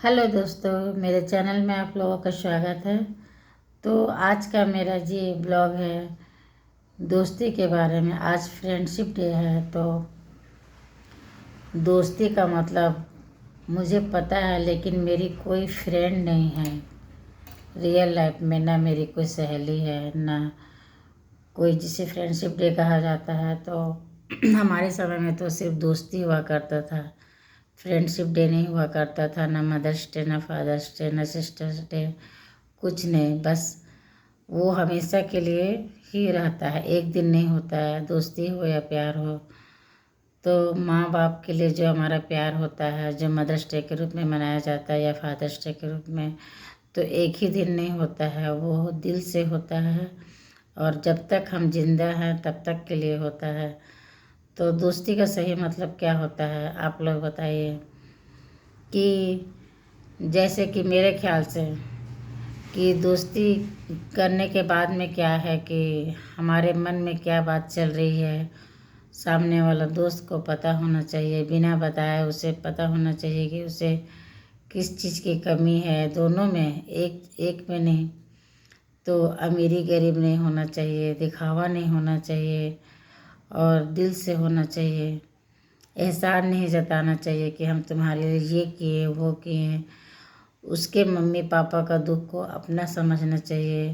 Hello दोस्तों, मेरे channel में आप लोगों का स्वागत है। तो आज का मेरा ये ब्लॉग है दोस्ती के बारे में। आज फ्रेंडशिप डे है, तो दोस्ती का मतलब मुझे पता है, लेकिन मेरी कोई फ्रेंड नहीं है रियल लाइफ में। ना मेरी कोई सहेली है, ना कोई जिसे फ्रेंडशिप डे कहा जाता है। तो हमारे समय में तो सिर्फ दोस्ती हुआ करता था, फ्रेंडशिप डे नहीं हुआ करता था। ना मदर्स डे, ना फादर्स डे, ना सिस्टर्स डे, कुछ नहीं। बस वो हमेशा के लिए ही रहता है, एक दिन नहीं होता है। दोस्ती हो या प्यार हो, तो माँ बाप के लिए जो हमारा प्यार होता है, जो मदर्स डे के रूप में मनाया जाता है या फादर्स डे के रूप में, तो एक ही दिन नहीं होता है, वो दिल से होता है। और जब तक हम जिंदा हैं तब तक के लिए होता है। तो दोस्ती का सही मतलब क्या होता है, आप लोग बताइए। कि जैसे कि मेरे ख्याल से कि दोस्ती करने के बाद में क्या है कि हमारे मन में क्या बात चल रही है, सामने वाला दोस्त को पता होना चाहिए। बिना बताए उसे पता होना चाहिए कि उसे किस चीज़ की कमी है। दोनों में, एक एक में नहीं। तो अमीरी गरीब नहीं होना चाहिए, दिखावा नहीं होना चाहिए, और दिल से होना चाहिए। एहसान नहीं जताना चाहिए कि हम तुम्हारे लिए ये किए वो किए। उसके मम्मी पापा का दुख को अपना समझना चाहिए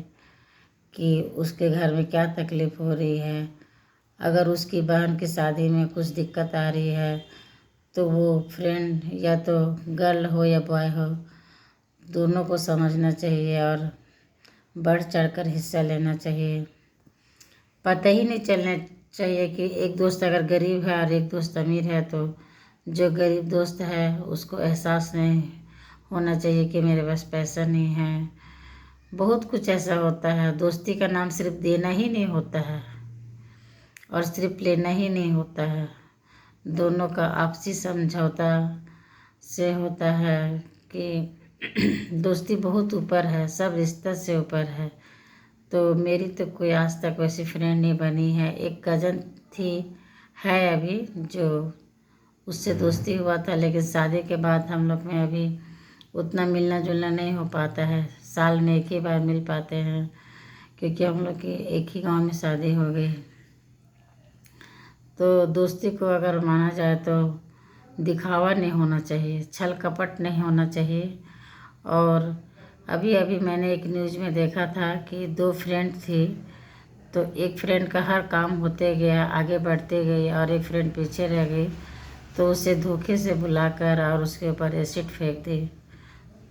कि उसके घर में क्या तकलीफ़ हो रही है। अगर उसकी बहन की शादी में कुछ दिक्कत आ रही है, तो वो फ्रेंड या तो गर्ल हो या बॉय हो, दोनों को समझना चाहिए और बढ़ चढ़कर हिस्सा लेना चाहिए। पता ही नहीं चलना चाहिए कि एक दोस्त अगर गरीब है और एक दोस्त अमीर है, तो जो गरीब दोस्त है उसको एहसास नहीं होना चाहिए कि मेरे पास पैसा नहीं है। बहुत कुछ ऐसा होता है। दोस्ती का नाम सिर्फ देना ही नहीं होता है और सिर्फ लेना ही नहीं होता है। दोनों का आपसी समझौता से होता है कि दोस्ती बहुत ऊपर है, सब रिश्ता से ऊपर है। तो मेरी तो कोई आज तक वैसी फ्रेंड नहीं बनी है। एक कज़न थी, है अभी, जो उससे दोस्ती हुआ था, लेकिन शादी के बाद हम लोग में अभी उतना मिलना जुलना नहीं हो पाता है। साल में एक ही बार मिल पाते हैं, क्योंकि हम लोग की एक ही गांव में शादी हो गई। तो दोस्ती को अगर माना जाए तो दिखावा नहीं होना चाहिए, छल कपट नहीं होना चाहिए। और अभी अभी मैंने एक न्यूज़ में देखा था कि दो फ्रेंड थी, तो एक फ्रेंड का हर काम होते गया, आगे बढ़ते गई, और एक फ्रेंड पीछे रह गई। तो उसे धोखे से बुलाकर और उसके ऊपर एसिड फेंक दी।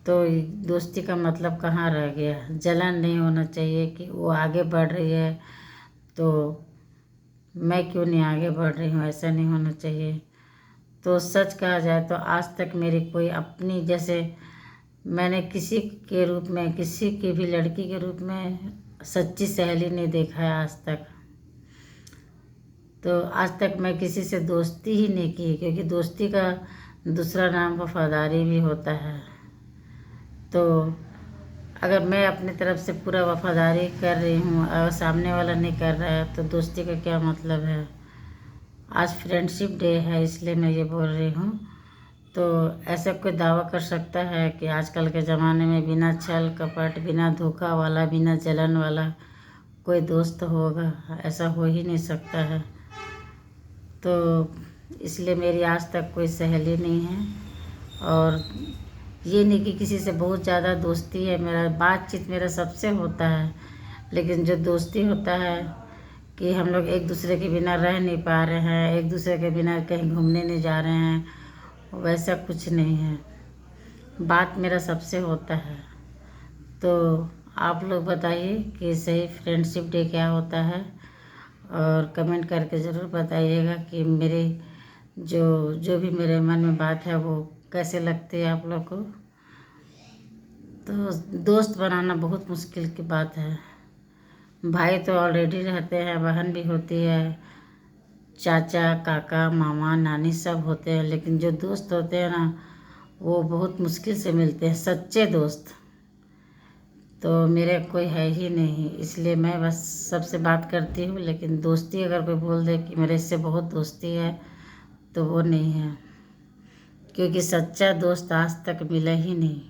तो दोस्ती का मतलब कहाँ रह गया। जलन नहीं होना चाहिए कि वो आगे बढ़ रही है तो मैं क्यों नहीं आगे बढ़ रही हूँ, ऐसा नहीं होना चाहिए। तो सच कहा जाए तो आज तक मेरी कोई अपनी, जैसे मैंने किसी के रूप में, किसी की भी लड़की के रूप में सच्ची सहेली नहीं देखा है आज तक। तो आज तक मैं किसी से दोस्ती ही नहीं की, क्योंकि दोस्ती का दूसरा नाम वफादारी भी होता है। तो अगर मैं अपनी तरफ से पूरा वफादारी कर रही हूँ और सामने वाला नहीं कर रहा है, तो दोस्ती का क्या मतलब है। आज फ्रेंडशिप डे है, इसलिए मैं ये बोल रही हूँ। तो ऐसा कोई दावा कर सकता है कि आजकल के ज़माने में बिना छल कपट, बिना धोखा वाला, बिना जलन वाला कोई दोस्त होगा? ऐसा हो ही नहीं सकता है। तो इसलिए मेरी आज तक कोई सहेली नहीं है। और ये नहीं कि किसी से बहुत ज़्यादा दोस्ती है, मेरा बातचीत मेरा सबसे होता है, लेकिन जो दोस्ती होता है कि हम लोग एक दूसरे के बिना रह नहीं पा रहे हैं, एक दूसरे के बिना कहीं घूमने नहीं जा रहे हैं, वैसा कुछ नहीं है। बात मेरा सबसे होता है। तो आप लोग बताइए कि सही फ्रेंडशिप डे क्या होता है, और कमेंट करके ज़रूर बताइएगा कि मेरे जो जो भी मेरे मन में बात है वो कैसे लगती है आप लोग को। तो दोस्त बनाना बहुत मुश्किल की बात है। भाई तो ऑलरेडी रहते हैं, बहन भी होती है, चाचा काका मामा नानी सब होते हैं, लेकिन जो दोस्त होते हैं ना, वो बहुत मुश्किल से मिलते हैं, सच्चे दोस्त। तो मेरे कोई है ही नहीं, इसलिए मैं बस सबसे बात करती हूँ, लेकिन दोस्ती अगर कोई बोल दे कि मेरे इससे बहुत दोस्ती है, तो वो नहीं है। क्योंकि सच्चा दोस्त आज तक मिला ही नहीं।